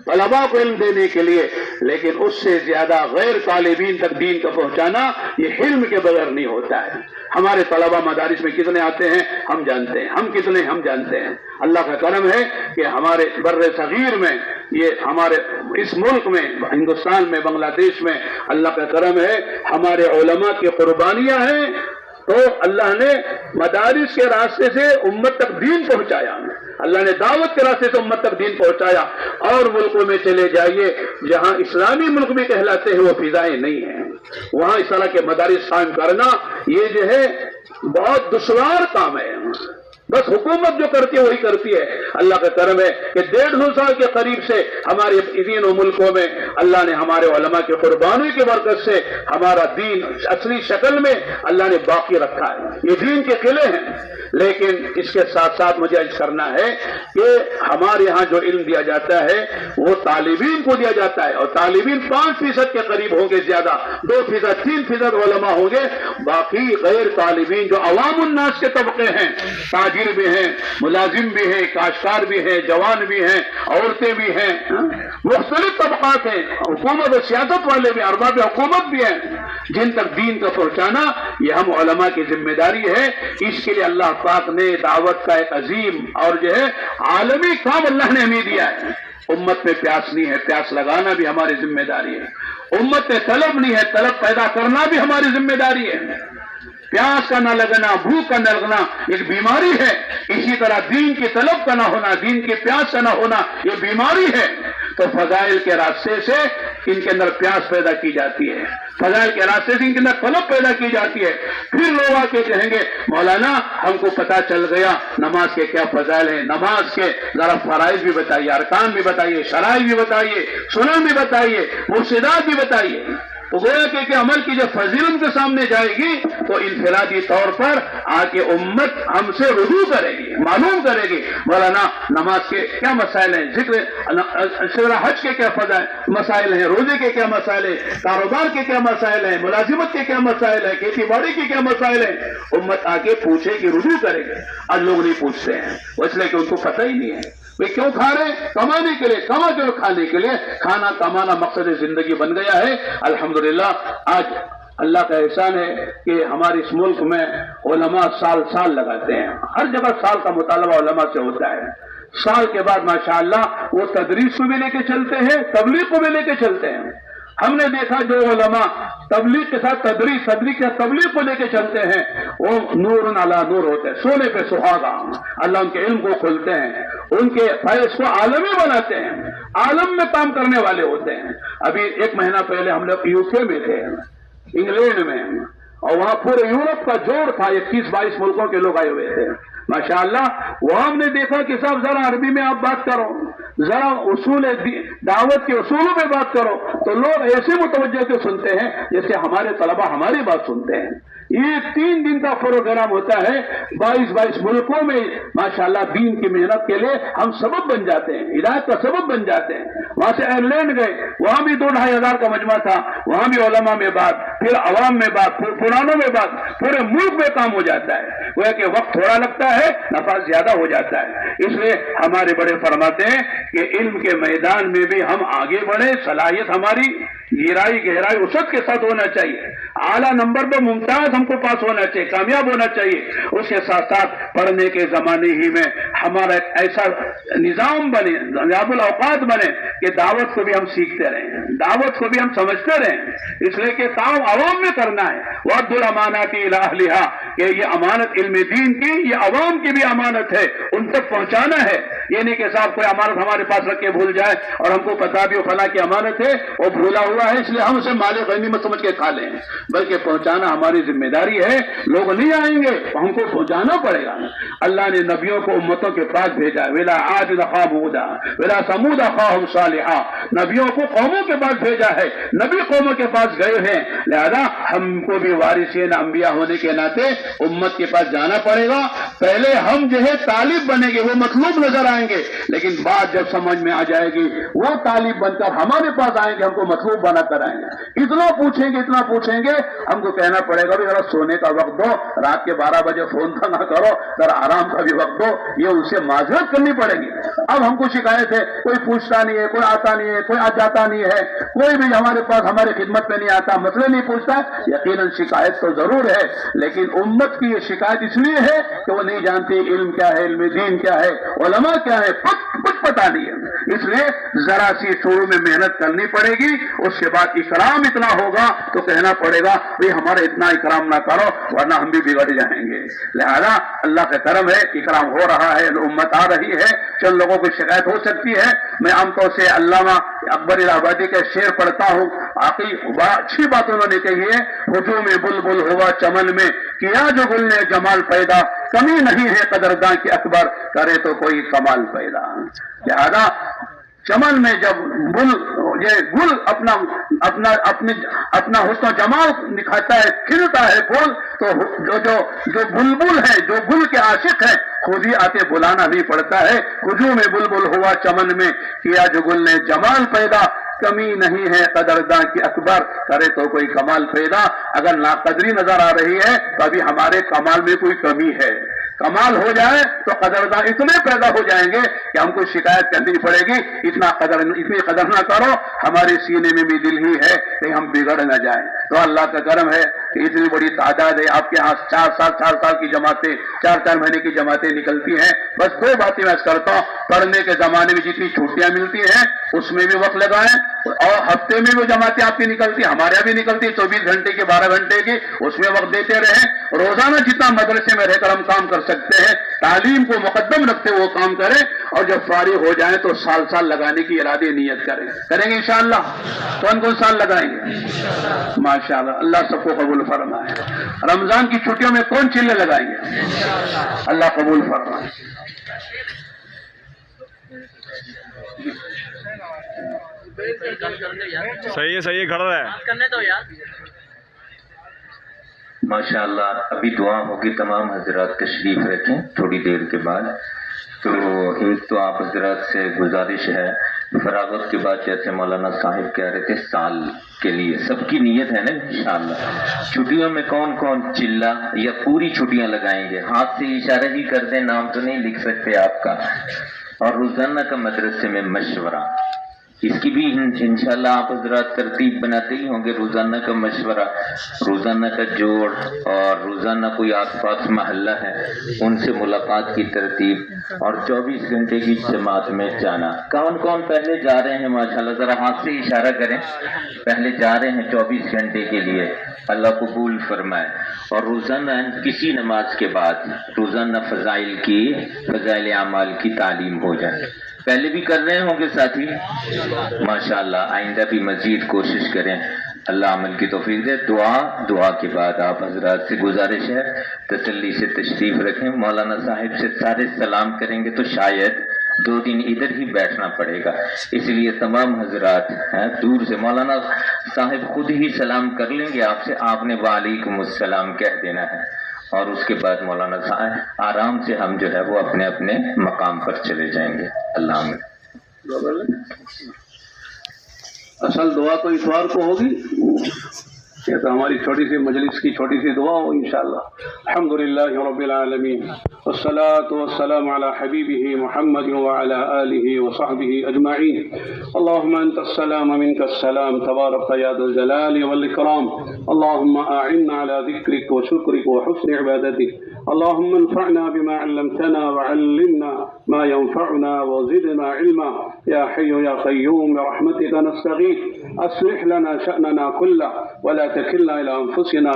طلبا کو علم دینے کے لیے، لیکن اس سے زیادہ غیر طالبین تک دین کا پہنچانا یہ علم کے بغیر نہیں ہوتا ہے۔ ہمارے طلبا مدارس میں کتنے آتے ہیں ہم جانتے ہیں، ہم کتنے ہم جانتے ہیں۔ اللہ کا کرم ہے کہ ہمارے بر صغیر میں، یہ ہمارے اس ملک میں، ہندوستان میں، بنگلہ دیش میں اللہ کا کرم ہے، ہمارے علماء کی قربانیاں ہیں، تو اللہ نے مدارس کے راستے سے امت تک دین پہنچایا، اللہ نے دعوت کے راستے سے امت تک دین پہنچایا۔ اور ملکوں میں چلے جائیے جہاں اسلامی ملک بھی کہلاتے ہیں وہ فضائیں نہیں ہیں، وہاں اس طرح کے مدارس قائم کرنا یہ جو ہے بہت دشوار کام ہے۔ بس حکومت جو کرتی ہے وہی کرتی ہے۔ اللہ کا کرم ہے کہ 150 سال کے قریب سے ہمارے تینوں ملکوں میں اللہ نے ہمارے علماء کی قربانی کی برکت سے ہمارا دین اصلی شکل میں اللہ نے باقی رکھا ہے۔ یہ دین کے قلعے ہیں، لیکن اس کے ساتھ ساتھ مجھے عرض کرنا ہے کہ ہمارے ہاں جو علم دیا جاتا ہے وہ طالبین کو دیا جاتا ہے، اور طالبین 5% کے قریب ہوں گے، زیادہ 2%، 3% علماء ہوں گے، باقی غیر طالبین جو عوام الناس کے طبقے ہیں، تاجر بھی ہیں، ملازم بھی ہیں، کاشتکار بھی ہیں، جوان بھی ہیں، عورتیں بھی ہیں، مختلف طبقات ہیں، حکومت و سیاست والے بھی، ارباب حکومت بھی ہیں، جن تک دین کا پہنچانا یہ ہم علماء کی ذمہ داری ہے۔ اس کے لیے اللہ پاک نے دعوت کا ایک عظیم اور جو ہے عالمی کام اللہ نے ہمیں دیا ہے۔ امت میں پیاس نہیں ہے، پیاس لگانا بھی ہماری ذمہ داری ہے۔ امت میں طلب نہیں ہے، طلب پیدا کرنا بھی ہماری ذمہ داری ہے۔ پیاس کا نہ لگنا، بھوک کا نہ لگنا ایک بیماری ہے، اسی طرح دین کی طلب کا نہ ہونا، دین کی پیاس کا نہ ہونا یہ بیماری ہے۔ تو فضائل کے راستے سے ان کے اندر پیاس پیدا کی جاتی ہے، فضائل کے راستے سے ان کے اندر طلب پیدا کی جاتی ہے۔ پھر لوگ آ کے کہیں گے مولانا ہم کو پتہ چل گیا نماز کے کیا فضائل ہیں، نماز کے ذرا فرائض بھی بتائیے، ارکان بھی بتائیے، شرائط بھی بتائیے، سنن بھی بتائیے، مفسدات بھی بتائیے۔ تو گویا کہ عمل کی جب فضیلت کے سامنے جائے گی تو انفرادی طور پر آ کے امت ہم سے رجوع کرے گی، معلوم کرے گی مولانا نماز کے کیا مسائل ہیں، ذکر حج کے کیا مسائل ہیں، روزے کے کیا مسائل ہیں، کاروبار کے کیا مسائل ہیں، ملازمت کے کیا مسائل ہیں، کھیتی باڑی کے کیا مسائل ہیں۔ امت آ کے پوچھے گی، رجوع کرے گی۔ آج لوگ نہیں پوچھتے ہیں، وہ اس لیے کہ ان کو پتہ ہی نہیں ہے وہ کیوں کھا رہے ہیں، کمانے کے لیے، کما کے کھانے کے لیے۔ کھانا کمانا مقصد زندگی بن گیا ہے۔ الحمدللہ آج اللہ کا احسان ہے کہ ہمارے اس ملک میں علماء سال لگاتے ہیں، ہر جگہ سال کا مطالبہ علماء سے ہوتا ہے۔ سال کے بعد ماشاءاللہ وہ تدریس کو بھی لے کے چلتے ہیں، تبلیغ کو بھی لے کے چلتے ہیں۔ ہم نے دیکھا جو علماء تبلیغ کے ساتھ تبلیغ کو لے کے چلتے ہیں وہ نور علی نور ہوتے ہیں، سونے پہ سہاگا۔ اللہ ان کے علم کو کھولتے ہیں، ان کے فیض کو عالمی بناتے ہیں، عالم میں کام کرنے والے ہوتے ہیں۔ ابھی 1 مہینہ پہلے ہم لوگ UK میں تھے، انگلینڈ میں، اور وہاں پورے یورپ کا جوڑ تھا، 21-22 ملکوں کے لوگ آئے ہوئے تھے ماشاءاللہ۔ وہاں ہم نے دیکھا کہ صاحب ذرا عربی میں آپ بات کرو، ذرا اصول دعوت کے اصولوں میں بات کرو، تو لوگ ایسے متوجہ سے سنتے ہیں جیسے ہمارے طلبہ ہماری بات سنتے ہیں۔ یہ 3 دن کا پروگرام ہوتا ہے 22 ملکوں میں ماشاءاللہ۔ دین کی محنت کے لیے ہم سبب بن جاتے ہیں، ہدایت کا سبب بن جاتے ہیں۔ وہاں سے آئرلینڈ گئے، وہاں بھی 2-2.5 ہزار کا مجمع تھا، وہاں بھی علماء میں بات، پھر عوام میں بات، پھر پرانوں میں بات، پورے ملک میں کام ہو جاتا ہے۔ وہ ہے کہ وقت تھوڑا لگتا ہے، نفع زیادہ ہو جاتا ہے۔ اس لیے ہمارے بڑے فرماتے ہیں کہ علم کے میدان میں بھی ہم آگے بڑھیں، صلاحیت ہماری گہرائی وسعت کے ساتھ ہونا چاہیے، اعلیٰ نمبر پر ممتاز ہم کو پاس ہونا چاہیے، کامیاب ہونا چاہیے۔ اس کے ساتھ ساتھ پڑھنے کے زمانے ہی میں ہمارا ایک ایسا نظام بنے، نظام الاوقات بنے کہ دعوت کو بھی ہم سیکھتے رہیں، دعوت کو بھی ہم سمجھتے رہیں، اس لیے کہ کام عوام میں کرنا ہے۔ وَأَدُّوا الْأَمَانَاتِ إِلَىٰ أَهْلِهَا، کہ یہ امانت علم دین کی، یہ عوام کی بھی امانت ہے، ان تک پہنچانا ہے۔ یہ نہیں کہ صاحب کوئی امانت ہمارے پاس رکھ کے بھول جائے اور ہم کو پتا بھی فلاں کی امانت ہے وہ بھولا ہوا ہے اس لیے ہم اسے مال غنیمت سمجھ کے کھا لیں، بلکہ پہنچانا ہماری ذمہ داری ہے۔ لوگ نہیں آئیں گے، ہم کو پہنچانا پڑے گا۔ اللہ نے نبیوں کو امتوں کے پاس بھیجا، وَإِلَىٰ عَادٍ أَخَاهُمْ هُودًا وَإِلَىٰ ثَمُودَ أَخَاهُمْ صَالِحًا، نبیوں کو قوموں کے پاس بھیجا ہے، نبی قوموں کے پاس گئے ہیں، لہذا ہم کو بھی وارثین انبیاء ہونے کے ناطے امت کے پاس جانا پڑے گا۔ پہلے ہم جو ہے طالب بنیں گے، وہ مطلوب نظر آئیں گے، لیکن بات جب سمجھ میں آ جائے گی وہ طالب بن کر ہمارے پاس آئیں گے، ہم کو مطلوب بنا کر آئیں گے۔ اتنا پوچھیں گے ہم کو کہنا پڑے گا بھی ذرا سونے کا وقت دو، رات کے 12 بجے فون تو نہ کرو، ذرا آرام کا بھی وقت دو، یہ ان سے معذرت کرنی پڑے گی۔ اب ہم کو شکایت ہے، کوئی پوچھتا نہیں ہے، کوئی آتا نہیں ہے، کوئی جاتا نہیں ہے، کوئی بھی ہمارے پاس ہماری خدمت میں نہیں آتا، مسئلے نہیں پوچھتا، یقیناً شکایت تو ضرور ہے، لیکن امت کی یہ شکایت اس لیے ہے کہ وہ نہیں جانتی علم کیا ہے، علم دین کیا ہے، علماء کیا ہے، کچھ پتا نہیں ہے۔ اس لیے ذرا سی شروع میں محنت کرنی پڑے گی، اس کے بعد اکرام اتنا ہوگا تو کہنا پڑے گا بھئی ہمارا اتنا اکرام نہ کرو ورنہ ہم بھی بگڑ جائیں گے۔ لہذا اللہ کا کرم ہے، اکرام ہو رہا ہے، امت آ رہی ہے، چند لوگوں کو شکایت ہو سکتی ہے۔ میں عام طور سے علامہ اکبر الہ آبادی کا شعر پڑھتا ہوں، اچھی بات انہوں نے کہی ہے، ہجوم بلبل ہوا چمن میں، کیا جو گل نے جمال پیدا، کمی نہیں ہے قدرداں کی اکبر، کرے تو کوئی کمال پیدا۔ لہذا چمن میں جب گل اپنا حسن و جمال دکھاتا ہے، کھلتا ہے پھول، تو جو بلبل ہے، جو گل کے عاشق ہے، خود ہی آتے بلانا نہیں پڑتا ہے۔ ہجوم بلبل ہوا چمن میں، کیا جو گل نے جمال پیدا، کمی نہیں ہے قدرداں کی اکبر، کرے تو کوئی کمال پیدا۔ اگر ناقدری نظر آ رہی ہے تو ابھی ہمارے کمال میں کوئی کمی ہے، کمال ہو جائے تو قدرداں اتنے پیدا ہو جائیں گے کہ ہم کو شکایت کرنی پڑے گی، اتنی قدر نہ کرو، ہمارے سینے میں بھی دل ہی ہے کہ ہم بگڑ نہ جائیں۔ تو اللہ کا کرم ہے کہ اتنی بڑی تعداد ہے، آپ کے ہاں 4 سال کی جماعتیں، 4 مہینے کی جماعتیں نکلتی ہیں۔ بس 2 باتیں میں کرتا ہوں، پڑھنے کے زمانے میں جتنی چھٹیاں ملتی ہیں اس میں بھی وقت لگائیں، اور ہفتے میں وہ جماعتیں آپ کی نکلتی ہیں، ہمارے یہاں بھی نکلتی ہے 24 گھنٹے کی، 12 گھنٹے کی، اس میں وقت دیتے رہیں۔ روزانہ جتنا مدرسے میں رہ کر ہم کام کر سکتے ہیں، تعلیم کو مقدم رکھتے وہ کام کریں، اور جب فارغ ہو جائیں تو سال لگانے کی ارادے نیت کریں گے انشاءاللہ۔ کون سال لگائیں گے؟ ماشاءاللہ، اللہ سب کو قبول فرمائے۔ رمضان کی چھٹیوں میں کون چلے لگائیں گے؟ اللہ قبول فرمائے۔ صحیح ہے، کھڑا رہا ہے۔ ماشاءاللہ، ابھی دعا ہوگی، تمام حضرات تشریف رکھیں تھوڑی دیر کے بعد۔ تو ایک تو آپ حضرات سے گزارش ہے، فراغت کے بعد جیسے مولانا صاحب کہہ رہے تھے سال کے لیے سب کی نیت ہے نا انشاءاللہ، چھٹیوں میں کون چلہ یا پوری چھٹیاں لگائیں گے؟ ہاتھ سے اشارہ ہی کر دیں، نام تو نہیں لکھ سکتے آپ کا۔ اور روزانہ کا مدرسے میں مشورہ، اس کی بھی انشاءاللہ آپ حضرات ترتیب بناتے ہی ہوں گے، روزانہ کا مشورہ، روزانہ کا جوڑ، اور روزانہ کوئی آس پاس محلہ ہے ان سے ملاقات کی ترتیب، اور 24 گھنٹے کی جماعت میں جانا۔ کون پہلے جا رہے ہیں؟ ماشاءاللہ ذرا ہاتھ سے اشارہ کریں، پہلے جا رہے ہیں 24 گھنٹے کے لیے، اللہ قبول فرمائے۔ اور روزانہ کسی نماز کے بعد روزانہ فضائل اعمال کی تعلیم ہو جائے۔ پہلے بھی کر رہے ہوں گے ساتھی، ماشاءاللہ، آئندہ بھی مزید کوشش کریں، اللہ عمل کی توفیق دے۔ دعا کے بعد آپ حضرات سے گزارش ہے تسلی سے تشریف رکھیں۔ مولانا صاحب سے سارے سلام کریں گے تو شاید 2 دن ادھر ہی بیٹھنا پڑے گا، اس لیے تمام حضرات ہیں دور سے، مولانا صاحب خود ہی سلام کر لیں گے آپ سے، آپ نے وعلیکم السلام کہہ دینا ہے، اور اس کے بعد مولانا صاحب آرام سے ہم جو ہے وہ اپنے اپنے مقام پر چلے جائیں گے۔ اللہ علیہ۔ اصل دعا تو اتوار کو ہوگی، یہ تو ہماری چھوٹی سی مجلس کی چھوٹی سی دعا ہو انشاءاللہ۔ الحمدللہ رب العالمین، والصلاة والسلام على حبیبہ محمد وعلى آلہ وصحبہ اجمعین۔ اللہم انت السلام منک السلام، تبارک یا ذا الجلال والاکرام۔ اللہم اعنا على ذکرک وشکرک وحسن عبادتک۔ اللہم انفعنا بما علمتنا وعلمنا ما ينفعنا وزدنا علما، یا حی یا قیوم برحمتک نستغیث، اصلح لنا شأننا كله ولا تكلنا إلى أنفسنا